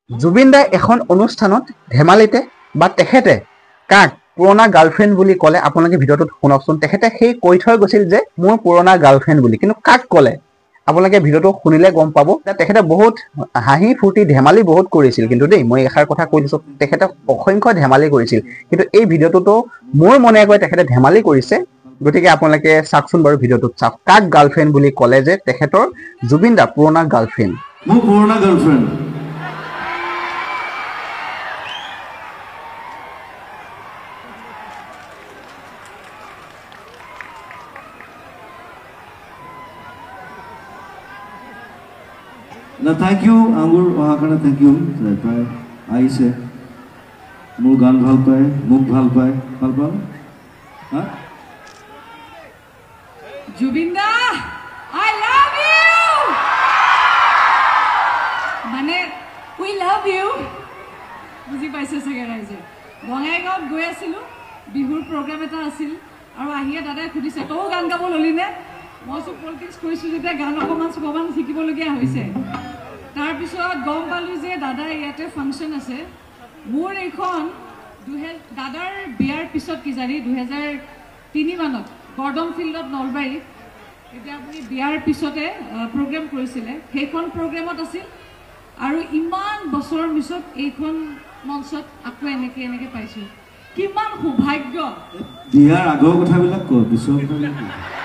জুবিন দাই এখন অনুষ্ঠানত ধেমালিতে বা তেখেতে কাক পুৰণা গাৰ্লফ্ৰেণ্ড বুলি ক'লে আপোনালোকে ভিডিঅ'টোত শুনকচোন। তেখেতে সেই কৈ থৈ গৈছিল যে মোৰ পুৰণা গাৰ্লফ্ৰেণ্ড বুলি, কিন্তু কাক ক'লে আপোনালোকে ভিডিঅ'টো শুনিলে গম পাব। তেখেতে বহুত হাঁহি ফূৰ্তি ধেমালি বহুত কৰিছিল, কিন্তু দেই মই এষাৰ কথা কৈ দিছোঁ, তেখেতে অসংখ্য ধেমালি কৰিছিল, কিন্তু এই ভিডিঅ'টোতো মোৰ মনে গৈ তেখেতে ধেমালি কৰিছে। গতিকে আপোনালোকে চাওকচোন বাৰু, ভিডিঅ'টোত চাওক। কাক গাৰ্লফ্ৰেণ্ড বুলি ক'লে যে তেখেতৰ জুবিন দা পুৰণা গাৰ্লফ্ৰেণ্ড। মোৰ পুৰণা গাৰ্লফ্ৰেণ্ড না থ্যাংক ইউ আঙুৰ অহাৰ কাৰণে থ্যাংক ইউ প্ৰায় আহিছে মোৰ গান ভাল পায় মোক ভাল পায় ভাল পাল হা জুবিন দা আই লাভ ইউ মানে উই লাভ ইউ বুজি পাইছে চাগে ৰাইজে বঙাইগাঁৱত গৈ আছিলোঁ বিহুৰ প্ৰগ্ৰাম এটা আছিল আৰু আহিয়ে দাদাই সুধিছে তও গান গাব ললিনে মই চব পলিটিক্স কৰিছোঁ যেতিয়া গান অকণমান শিকিবলগীয়া হৈছে তাৰপিছত গম পালোঁ যে দাদাৰ ইয়াতে ফাংচন আছে মোৰ এইখন দাদাৰ বিয়াৰ পিছত কিজানি 2003 মানত গৰ্ডন ফিল্ডত নলবাৰীত এতিয়া আপুনি বিয়াৰ পিছতে প্ৰগ্ৰেম কৰিছিলে সেইখন প্ৰগ্ৰেমত আছিল আৰু ইমান বছৰৰ পিছত এইখন মঞ্চত আকৌ এনেকৈ পাইছোঁ কিমান সৌভাগ্য বিয়াৰ আগৰ কথাবিলাক ক পিছৰ কথা